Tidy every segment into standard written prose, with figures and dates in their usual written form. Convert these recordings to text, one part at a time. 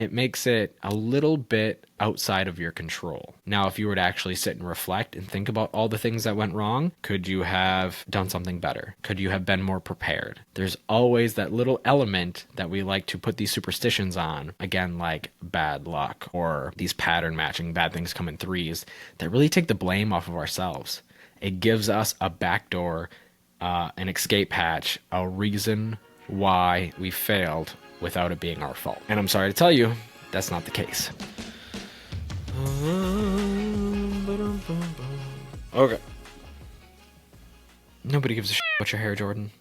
It makes it a little bit outside of your control. Now, if you were to actually sit and reflect and think about all the things that went wrong, could you have done something better? Could you have been more prepared? There's always that little element that we like to put these superstitions on, again, like bad luck or these pattern matching, bad things come in threes, that really take the blame off of ourselves. It gives us a backdoor, an escape hatch, a reason why we failed without it being our fault. And I'm sorry to tell you, that's not the case. Okay. Nobody gives a shit about your hair, Jordan.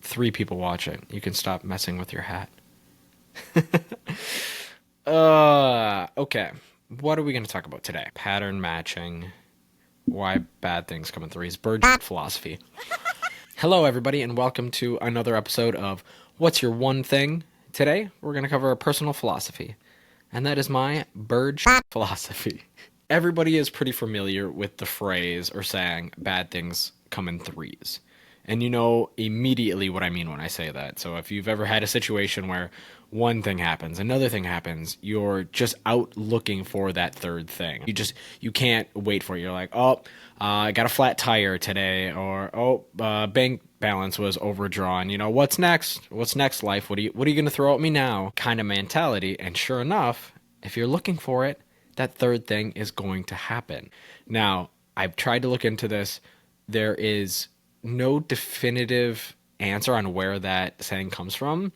3 people watch it. You can stop messing with your hat. Okay. What are we going to talk about today? Pattern matching. Why bad things come in threes. Bird philosophy. Hello, everybody, and welcome to another episode of What's Your One Thing? Today, we're going to cover a personal philosophy, and that is my bird philosophy. Everybody is pretty familiar with the phrase or saying, bad things come in threes. And you know immediately what I mean when I say that. So if you've ever had a situation where one thing happens, another thing happens, you're just out looking for that third thing. You can't wait for it. You're like, I got a flat tire today, or bank balance was overdrawn. You know, what's next? What's next, life? What are you going to throw at me now? Kind of mentality. And sure enough, if you're looking for it, that third thing is going to happen. Now, I've tried to look into this. There is no definitive answer on where that saying comes from,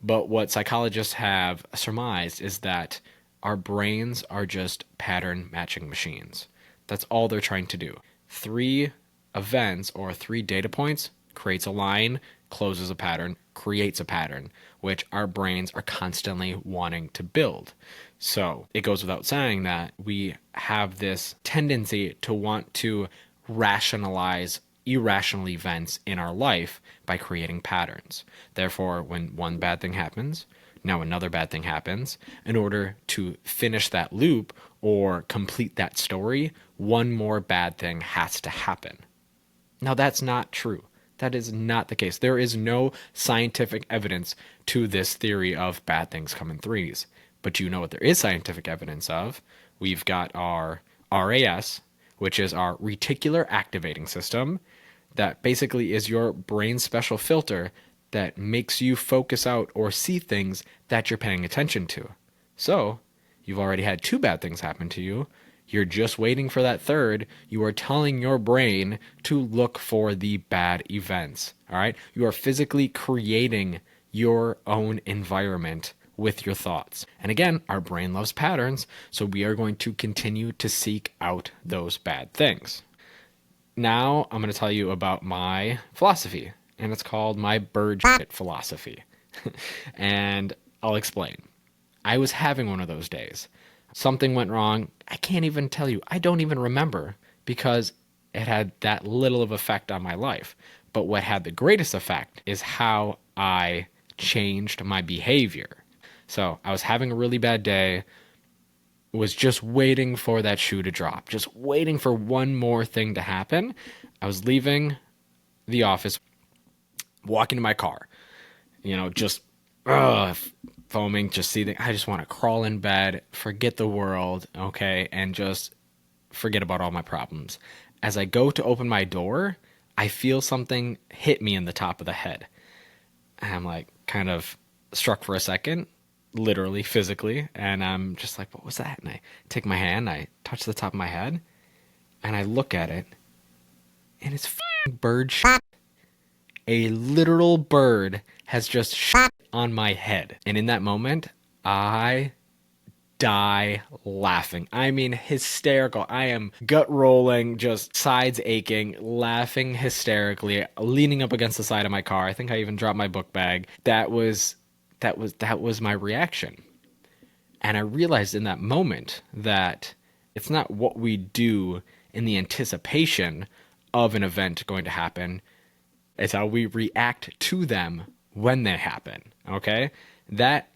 but what psychologists have surmised is that our brains are just pattern matching machines. That's all they're trying to do. 3 events or 3 data points creates a line, closes a pattern, creates a pattern, which our brains are constantly wanting to build. So it goes without saying that we have this tendency to want to rationalize irrational events in our life by creating patterns. Therefore, when one bad thing happens, now another bad thing happens. In order to finish that loop or complete that story, one more bad thing has to happen. Now, that's not true. That is not the case. There is no scientific evidence to this theory of bad things come in threes. But you know what there is scientific evidence of? We've got our RAS, which is our reticular activating system, that basically is your brain's special filter that makes you focus out or see things that you're paying attention to. So, you've already had 2 bad things happen to you. You're just waiting for that third. You are telling your brain to look for the bad events. All right? You are physically creating your own environment with your thoughts. And again, our brain loves patterns, so we are going to continue to seek out those bad things. Now, I'm going to tell you about my philosophy, and it's called my bird shit philosophy. And I'll explain. I was having one of those days. Something went wrong. I can't even tell you. I don't even remember because it had that little of effect on my life. But what had the greatest effect is how I changed my behavior. So I was having a really bad day, was just waiting for that shoe to drop, just waiting for one more thing to happen. I was leaving the office, walking to my car, just foaming, just seething. I just want to crawl in bed, forget the world, okay, and just forget about all my problems. As I go to open my door, I feel something hit me in the top of the head. I'm like kind of struck for a second, literally, physically, and I'm just like, what was that? And I take my hand, I touch the top of my head, and I look at it, and it's bird shit. A literal bird has just shit on my head. And in that moment, I die laughing. I mean, hysterical. I am gut rolling, just sides aching, laughing hysterically, leaning up against the side of my car. I think I even dropped my book bag. That was my reaction. And I realized in that moment that it's not what we do in the anticipation of an event going to happen. It's how we react to them when they happen. Okay? That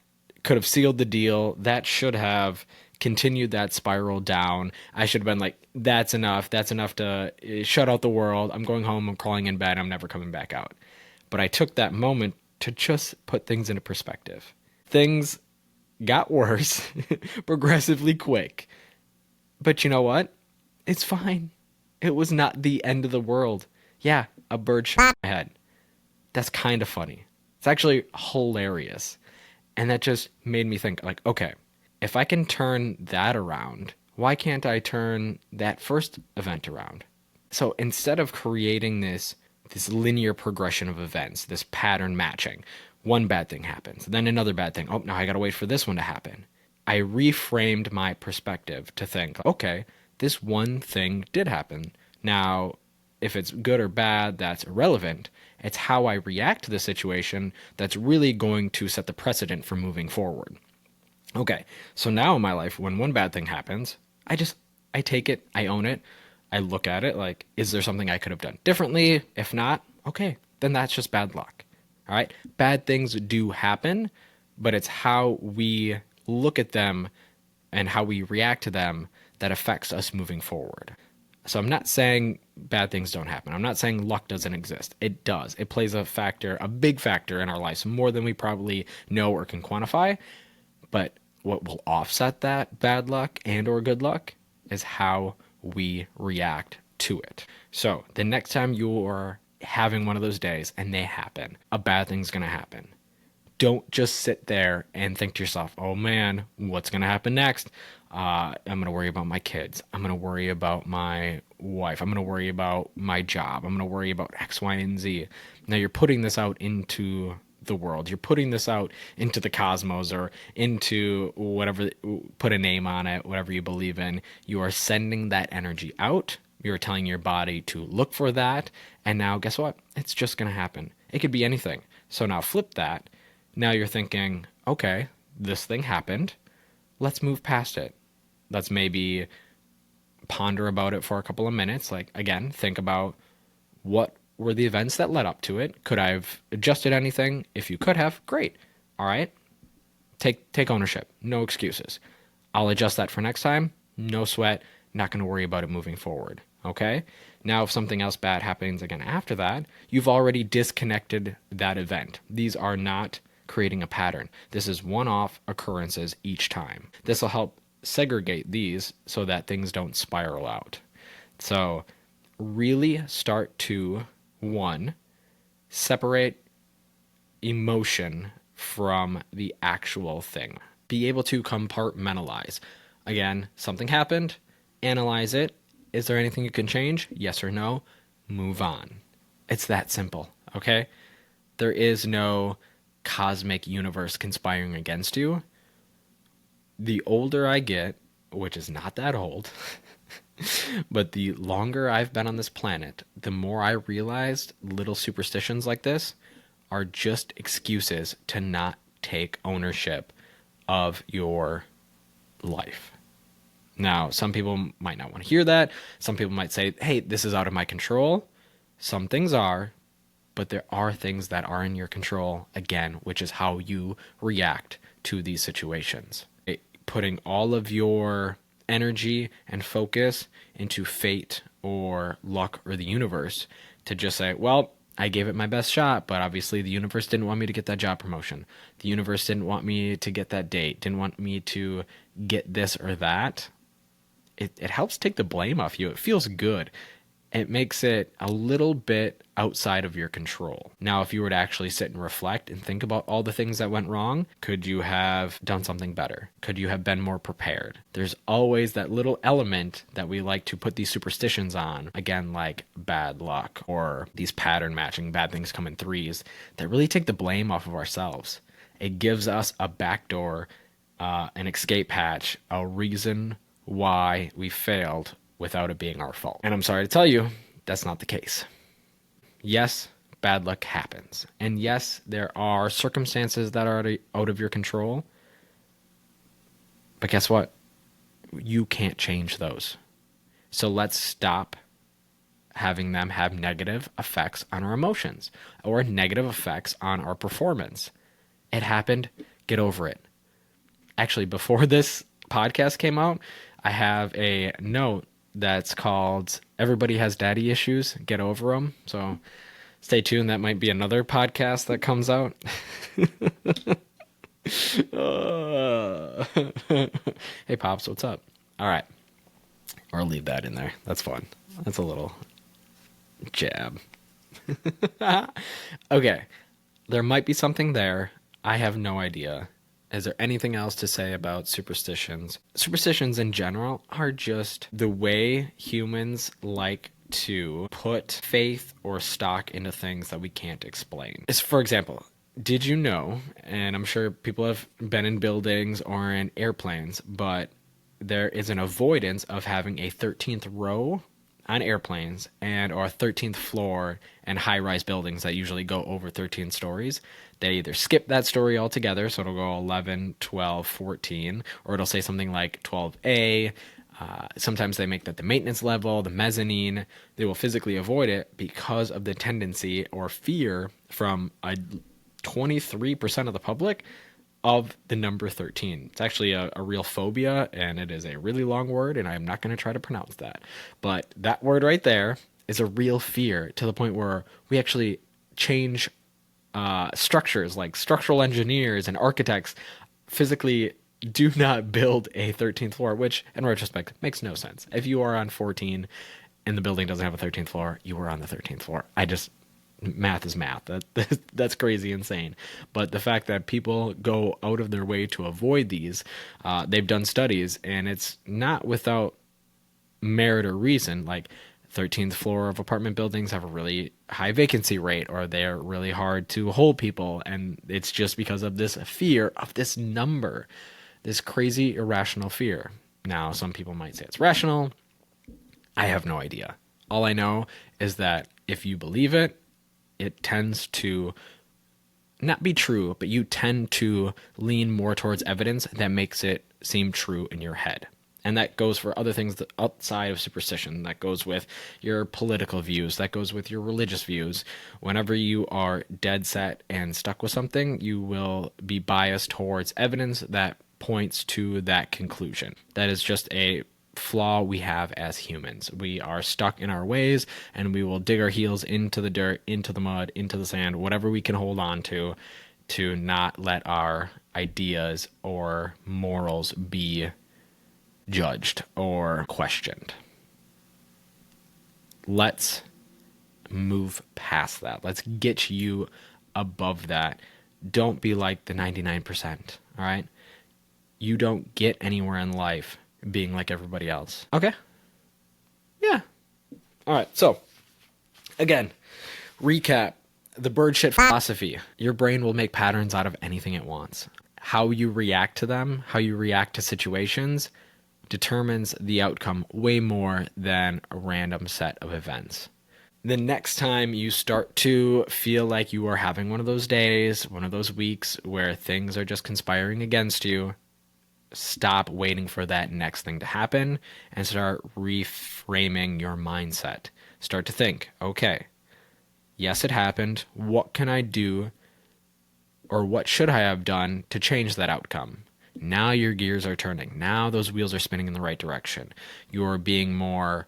could have sealed the deal. That should have continued that spiral down. I should have been like, that's enough. That's enough to shut out the world. I'm going home. I'm crawling in bed. I'm never coming back out. But I took that moment to just put things into perspective. Things got worse progressively quick. But you know what? It's fine. It was not the end of the world. Yeah, a bird shot my head. That's kind of funny. It's actually hilarious. And that just made me think, like, okay, if I can turn that around, why can't I turn that first event around? So instead of creating this linear progression of events, this pattern matching, one bad thing happens, then another bad thing. Oh, now I gotta wait for this one to happen. I reframed my perspective to think, okay, this one thing did happen. Now, if it's good or bad, that's irrelevant. It's how I react to the situation that's really going to set the precedent for moving forward. Okay, so now in my life, when one bad thing happens, I take it, I own it, I look at it like, is there something I could have done differently? If not, okay, then that's just bad luck. All right, bad things do happen, but it's how we look at them and how we react to them that affects us moving forward. So I'm not saying bad things don't happen. I'm not saying luck doesn't exist. It does. It plays a factor, a big factor in our lives, more than we probably know or can quantify. But what will offset that bad luck and or good luck is how we react to it. So the next time you're having one of those days and they happen, a bad thing's going to happen. Don't just sit there and think to yourself, oh man, what's going to happen next? I'm going to worry about my kids. I'm going to worry about my wife. I'm going to worry about my job. I'm going to worry about X, Y, and Z. Now you're putting this out into the world. You're putting this out into the cosmos or into whatever, put a name on it, whatever you believe in. You are sending that energy out. You're telling your body to look for that. And now guess what? It's just going to happen. It could be anything. So now flip that. Now you're thinking, okay, this thing happened. Let's move past it. Let's maybe ponder about it for a couple of minutes. Like, again, think about what were the events that led up to it. Could I have adjusted anything? If you could have, great. All right. Take ownership. No excuses. I'll adjust that for next time. No sweat. Not going to worry about it moving forward. Okay? Now, if something else bad happens again after that, you've already disconnected that event. These are not creating a pattern. This is one-off occurrences each time. This will help segregate these so that things don't spiral out. So really start to, one, separate emotion from the actual thing. Be able to compartmentalize. Again, something happened, analyze it. Is there anything you can change? Yes or no? Move on. It's that simple, okay? There is no cosmic universe conspiring against you. The older I get, which is not that old, but the longer I've been on this planet, the more I realized little superstitions like this are just excuses to not take ownership of your life. Now, some people might not want to hear that. Some people might say, hey, this is out of my control. Some things are, but there are things that are in your control, again, which is how you react to these situations. Putting all of your energy and focus into fate or luck or the universe to just say, well, I gave it my best shot, but obviously the universe didn't want me to get that job promotion. The universe didn't want me to get that date, didn't want me to get this or that. It helps take the blame off you. It feels good. It makes it a little bit outside of your control. Now, if you were to actually sit and reflect and think about all the things that went wrong, could you have done something better? Could you have been more prepared? There's always that little element that we like to put these superstitions on, again, like bad luck or these pattern matching, bad things come in threes, that really take the blame off of ourselves. It gives us a backdoor, an escape hatch, a reason why we failed without it being our fault. And I'm sorry to tell you, that's not the case. Yes, bad luck happens. And yes, there are circumstances that are out of your control. But guess what? You can't change those. So let's stop having them have negative effects on our emotions or negative effects on our performance. It happened. Get over it. Actually, before this podcast came out, I have a note that's called Everybody Has Daddy Issues, Get Over Them. So stay tuned. That might be another podcast that comes out. Uh, hey, Pops, what's up? All right. Or leave that in there. That's fun. That's a little jab. Okay. There might be something there. I have no idea. Is there anything else to say about superstitions? Superstitions in general are just the way humans like to put faith or stock into things that we can't explain. For example, did you know, and I'm sure people have been in buildings or in airplanes, but there is an avoidance of having a 13th row on airplanes and or 13th floor and high-rise buildings that usually go over 13 stories. They either skip that story altogether, so it'll go 11, 12, 14, or it'll say something like 12A. Sometimes they make that the maintenance level, the mezzanine. They will physically avoid it because of the tendency or fear from a 23% of the public of the number 13. It's actually a real phobia, and it is a really long word, and I'm not going to try to pronounce that. But that word right there is a real fear to the point where we actually change structures, like structural engineers and architects physically do not build a 13th floor, which in retrospect makes no sense. If you are on 14 and the building doesn't have a 13th floor, you are on the 13th floor. Math is math. That's crazy insane. But the fact that people go out of their way to avoid these, they've done studies, and it's not without merit or reason. Like 13th floor of apartment buildings have a really high vacancy rate, or they're really hard to hold people, and it's just because of this fear of this number, this crazy irrational fear. Now, some people might say it's rational. I have no idea. All I know is that if you believe it, it tends to not be true, but you tend to lean more towards evidence that makes it seem true in your head. And that goes for other things outside of superstition. That goes with your political views. That goes with your religious views. Whenever you are dead set and stuck with something, you will be biased towards evidence that points to that conclusion. That is just a flaw we have as humans. We are stuck in our ways, and we will dig our heels into the dirt, into the mud, into the sand, whatever we can hold on to not let our ideas or morals be judged or questioned. Let's move past that. Let's get you above that. Don't be like the 99%, all right? You don't get anywhere in life being like everybody else. Okay? Yeah. All right. So, again, recap the bird shit philosophy. Your brain will make patterns out of anything it wants. How you react to them, how you react to situations, determines the outcome way more than a random set of events. The next time you start to feel like you are having one of those days, one of those weeks where things are just conspiring against you, stop waiting for that next thing to happen and start reframing your mindset. Start to think, okay, yes, it happened. What can I do, or what should I have done to change that outcome? Now your gears are turning. Now those wheels are spinning in the right direction. You're being more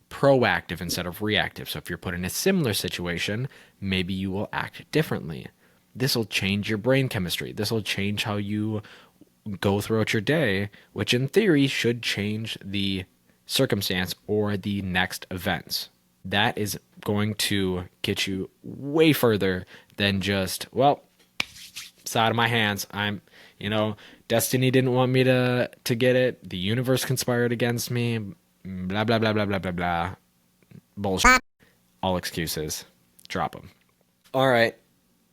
proactive instead of reactive. So if you're put in a similar situation, maybe you will act differently. This will change your brain chemistry. This will change how you go throughout your day, which in theory should change the circumstance or the next events. That is going to get you way further than just, well, it's out of my hands. Destiny didn't want me to get it. The universe conspired against me. Blah, blah, blah, blah, blah, blah, blah. Bullshit. All excuses. Drop them. All right.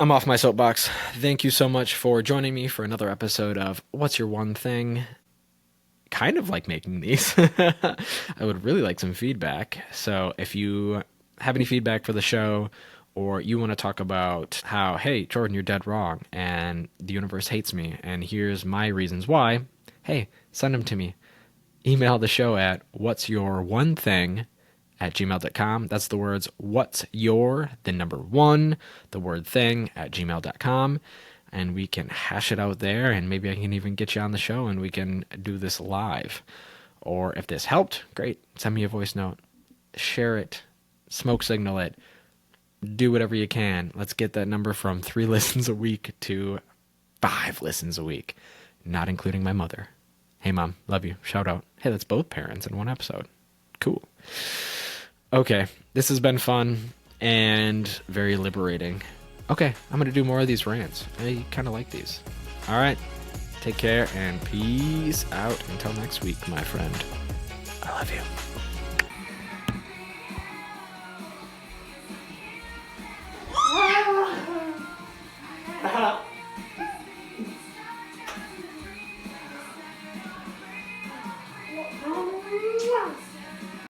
I'm off my soapbox. Thank you so much for joining me for another episode of What's Your One Thing? Kind of like making these. I would really like some feedback. So if you have any feedback for the show, or you want to talk about how, hey, Jordan, you're dead wrong, and the universe hates me, and here's my reasons why, hey, send them to me. Email the show at whatsyourOneThing@gmail.com. That's the words what's your, the number one, the word thing @gmail.com. And we can hash it out there, and maybe I can even get you on the show and we can do this live. Or if this helped, great. Send me a voice note. Share it. Smoke signal it. Do whatever you can. Let's get that number from 3 listens a week to 5 listens a week, not including my mother. Hey, Mom, love you. Shout out. Hey, that's both parents in one episode. Cool. Okay, this has been fun and very liberating. Okay, I'm going to do more of these rants. I kind of like these. All right, take care and peace out until next week, my friend. I love you.